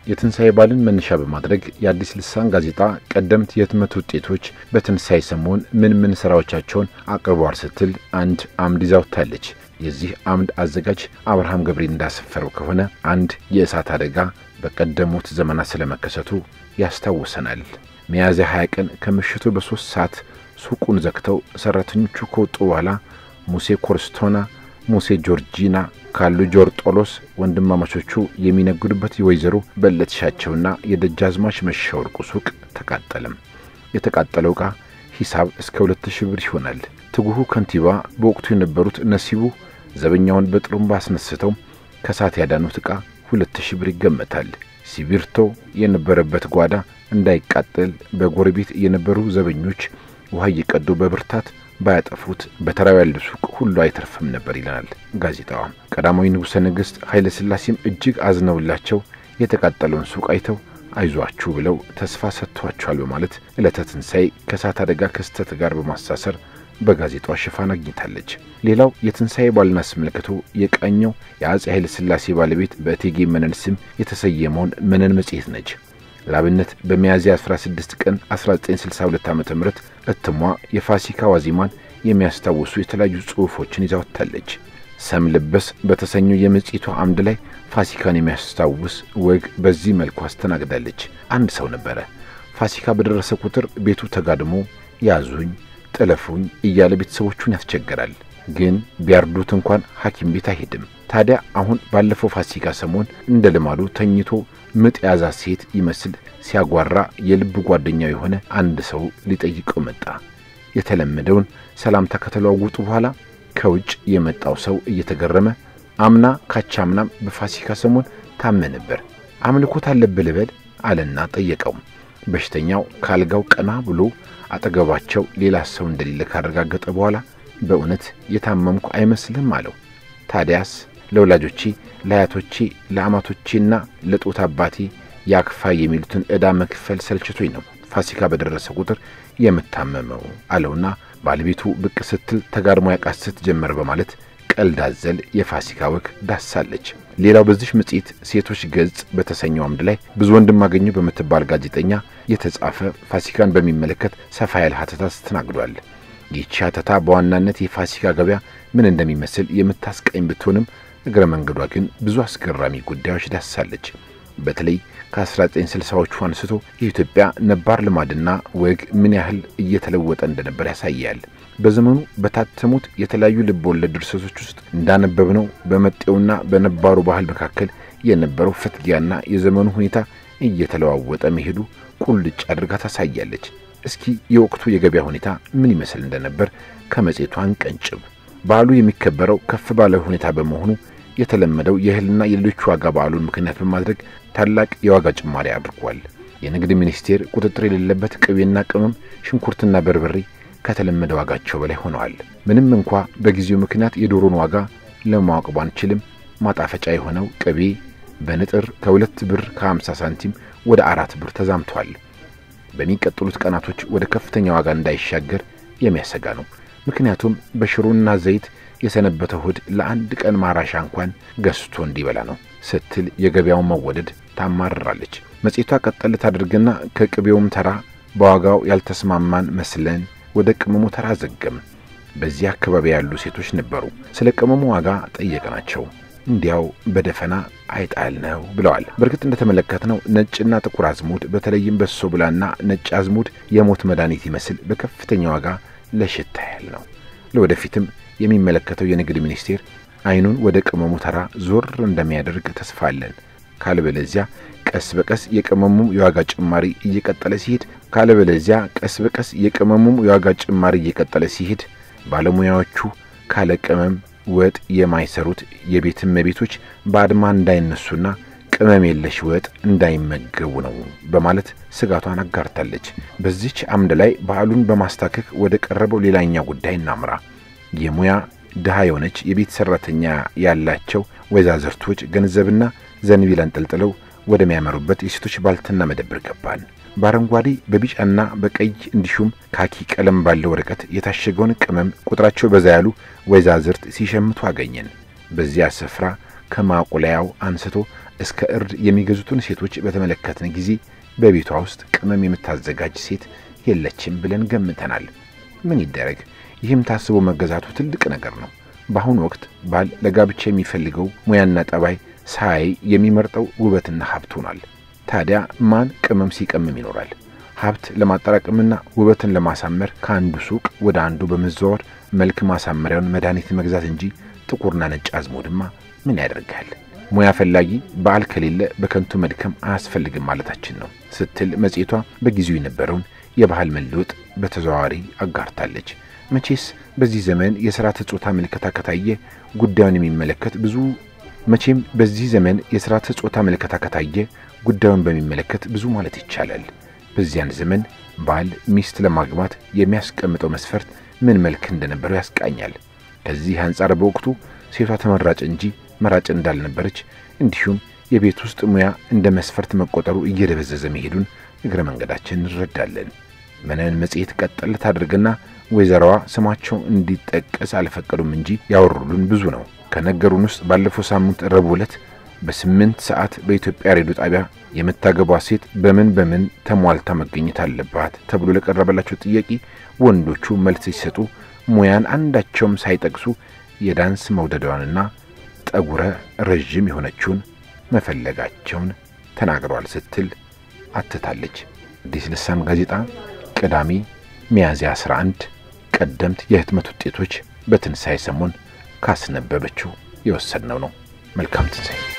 የትንሳኤ በዓልን መነሻ በማድረግ የአዲስ ልሳን ጋዜጣ ቀደምት የህትመት ውጤቶች በትንሳኤ ሰሞን ምን ስራዎቻቸውን አቅርበዋል ስትል አንድ አምድ ይዛ ወጥታለች። የዚህ አምድ አዘጋጅ አብርሃም ገብሬ እንዳሰፈረው ከሆነ አንድ የእሳት አደጋ በቀደሙት ዘመናት ስለመከሰቱ ያስታውሰናል። ሚያዝያ 20 ቀን ከምሽቱ በ3 ሰዓት ሱቁን ዘግተው ሰራተኞቹ ከወጡ በኋላ ሙሴ ኮርስቶና፣ ሙሴ ጆርጂና ካሉ ጆርጦሎስ ወንድማማቾቹ የሚነግዱበት የወይዘሮ በለትሻቸውና የደጃዝማች መሻወርቁ ሱቅ ተቃጠለም። የተቃጠለው ዕቃ ሂሳብ እስከ 2000 ብር ይሆናል። ትጉሁ ከንቲባ በወቅቱ የነበሩት ነሲቡ ዘበኛውን በጥሩምባ አስነስተው ከሳት ያዳኑት ዕቃ 2000 ብር ይገመታል። ሲቢርቶ የነበረበት ጓዳ እንዳይቃጠል በጎረቤት የነበሩ ዘበኞች ውሃ እየቀዱ በብርታት ባያጠፉት በተራው ያለው ሱቅ ሁሉ አይተርፍም ነበር ይላል ጋዜጣው። ቀዳማዊ ንጉሠ ነገሥት ኃይለ ሥላሴም እጅግ አዝነውላቸው የተቃጠለውን ሱቅ አይተው አይዟችሁ ብለው ተስፋ ሰጥቷቸዋል በማለት ዕለተ ትንሣኤ ከእሳት አደጋ ክስተት ጋር በማሳሰር በጋዜጣው ሽፋን አግኝታለች። ሌላው የትንሣኤ በዓልን አስመልክቶ የቃኘው የአፄ ኃይለ ሥላሴ ባለቤት በእቴጌ መነን ስም የተሰየመውን መነን መጽሔት ነች። ላብነት በሚያዝያ 16 ቀን 1962 ዓ.ም እትሟ የፋሲካ ዋዜማን የሚያስታውሱ የተለያዩ ጽሑፎችን ይዛ ወጥታለች። ሰም ለበስ በተሰኘው የመጽሔቷ አምድ ላይ ፋሲካን የሚያስታውስ ወግ በዚህ መልኩ አስተናግዳለች። አንድ ሰው ነበረ። ፋሲካ በደረሰ ቁጥር ቤቱ ተጋድሞ ያዙኝ ጥለፉኝ እያለ ቤተሰቦቹን ያስቸግራል። ግን ቢያርዱት እንኳን ሐኪም ቤት አይሄድም። ታዲያ አሁን ባለፈው ፋሲካ ሰሞን እንደ ልማዱ ተኝቶ ምጥ ያዛ ሴት ይመስል ሲያጓራ የልብ ጓደኛው የሆነ አንድ ሰው ሊጠይቀው መጣ። የተለመደውን ሰላምታ ከተለዋወጡ በኋላ ከውጭ የመጣው ሰው እየተገረመ አምና ካቻምናም በፋሲካ ሰሞን ታመ ነበር፣ አምልኮት አለብህ ልበል አለና ጠየቀው። በሽተኛው ካልጋው ቀና ብሎ አጠገባቸው ሌላ ሰው እንደሌለ ካረጋገጠ በኋላ በእውነት የታመምኩ አይመስልም አለው። ታዲያስ ለወላጆቼ ለአያቶቼ ለአማቶቼና ለጦት አባቴ ያክፋ የሚሉትን ዕዳ መክፈል ሰልችቶኝ ነው ፋሲካ በደረሰ ቁጥር የምታመመው አለውና ባለቤቱ ብቅ ስትል ተጋድሞ ያቃስት ጀመር በማለት ቀልድ አዘል የፋሲካ ወግ ዳሳለች። ሌላው በዚህ መጽሔት ሴቶች ገጽ በተሰኘው አምድ ላይ ብዙ ወንድማገኘው በመትባል ጋዜጠኛ የተጻፈ ፋሲካን በሚመለከት ሰፋ ያለ ሐተታ ተናግሯል። ይህች ሐተታ በዋናነት የፋሲካ ገበያ ምን እንደሚመስል የምታስቀኝ ብትሆንም እግረ መንገዷ ግን ብዙ አስገራሚ ጉዳዮች ዳሳለች። በተለይ ከ1960ዎቹ አንስቶ የኢትዮጵያ ነባር ልማድና ወግ ምን ያህል እየተለወጠ እንደነበር ያሳያል። በዘመኑ በታተሙት የተለያዩ ልብ ወለድ ድርሰቶች ውስጥ እንዳነበብነው በመጤውና በነባሩ ባህል መካከል የነበረው ፍትጊያና የዘመኑ ሁኔታ እየተለዋወጠ መሄዱ ቁልጭ አድርጋ ታሳያለች። እስኪ የወቅቱ የገበያ ሁኔታ ምን ይመስል እንደነበር ከመጽሔቷ አንቀንጭብ። በዓሉ የሚከበረው ከፍ ባለ ሁኔታ በመሆኑ የተለመደው የእህልና የሌሎች ዋጋ በዓሉን ምክንያት በማድረግ ታላቅ የዋጋ ጭማሪ አድርጓል። የንግድ ሚኒስቴር ቁጥጥር የሌለበት ቅቤና ቅመም፣ ሽንኩርትና በርበሬ ከተለመደ ዋጋቸው በላይ ሆነዋል። ምንም እንኳ በጊዜው ምክንያት የዶሮን ዋጋ ለማወቅ ባንችልም ማጣፈጫ የሆነው ቅቤ በንጥር ከ2 ብር ከ50 ሳንቲም ወደ 4 ብር ተዛምቷል። በሚቀጥሉት ቀናቶች ወደ ከፍተኛ ዋጋ እንዳይሻገር የሚያሰጋ ነው። ምክንያቱም በሽሮና ዘይት የሰነበተው ሆድ ለአንድ ቀን ማራሻ እንኳን ገዝቶ እንዲበላ ነው ስትል የገበያውን መወደድ ታማርራለች። መጽሔቷ ቀጠል ታድርግና ከቅቤውም ተራ በዋጋው ያልተስማማን መስለን ወደ ቅመሙ ተራ ዘገም። በዚህ አካባቢ ያሉ ሴቶች ነበሩ። ስለ ቅመሙ ዋጋ ጠየቅናቸው። እንዲያው በደፈና አይጣል ነው ብለዋል። በርግጥ እንደተመለከትነው ነጭና ጥቁር አዝሙድ በተለይም በሶ ብላና ነጭ አዝሙድ የሞት መድኃኒት ይመስል በከፍተኛ ዋጋ ለሽታ ያህል ነው። ለወደፊትም የሚመለከተው የንግድ ሚኒስቴር አይኑን ወደ ቅመሙ ተራ ዞር እንደሚያደርግ ተስፋለን። ካልበለዚያ ቀስ በቀስ የቅመሙ የዋጋ ጭማሪ እየቀጠለ ሲሄድ ባለሙያዎቹ ካለ ቅመም ወጥ የማይሰሩት የቤት እመቤቶች በአድማ እንዳይነሱና ቅመም የለሽ ወጥ እንዳይመገቡ ነው በማለት ስጋቷን አጋርታለች። በዚህች አምድ ላይ በዓሉን በማስታከክ ወደ ቀረበው ሌላኛው ጉዳይ እናምራ። የሙያ ድሃ የሆነች የቤት ሰራተኛ ያላቸው ወይዛዝርቶች ገንዘብና ዘንቢል አንጠልጥለው ወደሚያመሩበት የሴቶች ባልትና መደብር ገባን። በአረንጓዴ በቢጫና በቀይ እንዲሁም ካኪ ቀለም ባለው ወረቀት የታሸገውን ቅመም ቁጥራቸው በዛ ያሉ ወይዛዝርት ሲሸምቱ አገኘን። በዚያ ስፍራ ከማቆላያው አንስቶ እስከ እርድ የሚገዙትን ሴቶች በተመለከትን ጊዜ በቤቷ ውስጥ ቅመም የምታዘጋጅ ሴት የለችም ብለን ገምተናል። ምን ይደረግ፣ ይህም ታስቦ መገዛቱ ትልቅ ነገር ነው። በአሁኑ ወቅት ባል ለጋብቻ የሚፈልገው ሙያና ጠባይ ሳይ የሚመርጠው ውበትና ሀብት ሆኗል። ታዲያ ማን ቅመም ሲቀመም ይኖራል? ሀብት ለማጠራቀምና ውበትን ለማሳመር ከአንዱ ሱቅ ወደ አንዱ በመዘዋወር መልክ ማሳመሪያውን መድኃኒት መግዛት እንጂ ጥቁርና ነጭ አዝሙድማ ምን ያደርጋል? ሙያ ፈላጊ ባል ከሌለ በከንቱ መድከም አያስፈልግም ማለታችን ነው ስትል መጽሔቷ በጊዜው የነበረውን የባህል መለወጥ በተዘዋዋሪ አጋርታለች። መቼስ በዚህ ዘመን የሥርዓተ ጾታ ምልከታ ከታየ ጉዳዩን የሚመለከት ብዙ ማለት ይቻላል። በዚያን ዘመን ባል ሚስት ለማግባት የሚያስቀምጠው መስፈርት ምን መልክ እንደነበረው ያስቃኛል። ከዚህ አንጻር በወቅቱ ሴቷ ተመራጭ እንጂ መራጭ እንዳልነበረች እንዲሁም የቤት ውስጥ ሙያ እንደ መስፈርት መቆጠሩ እየደበዘዘ መሄዱን እግረ መንገዳችን እንረዳለን። መነን መጽሔት ቀጠል ታድርግና ወይዘሮዋ ስማቸው እንዲጠቀስ አልፈቀዱም እንጂ ያወሩልን ብዙ ነው። ከነገሩን ውስጥ ባለፈው ሳምንት ረቡዕ ዕለት በ8 ሰዓት በኢትዮጵያ ሬዲዮ ጣቢያ የምታገባ ሴት በምን ተሟልታ መገኘት አለባት ተብሎ ለቀረበላቸው ጥያቄ ወንዶቹ መልስ ሲሰጡ ሙያን አንዳቸውም ሳይጠቅሱ የዳንስ መውደዷንና ጠጉረ ረጅም የሆነችውን መፈለጋቸውን ተናግረዋል ስትል አትታለች። አዲስ ልሳን ጋዜጣ ቅዳሜ ሚያዝያ 11 ቀደምት የህትመት ውጤቶች በትንሳኤ ሰሞን ካስነበበችው የወሰድነው ነው። መልካም ትንሳኤ።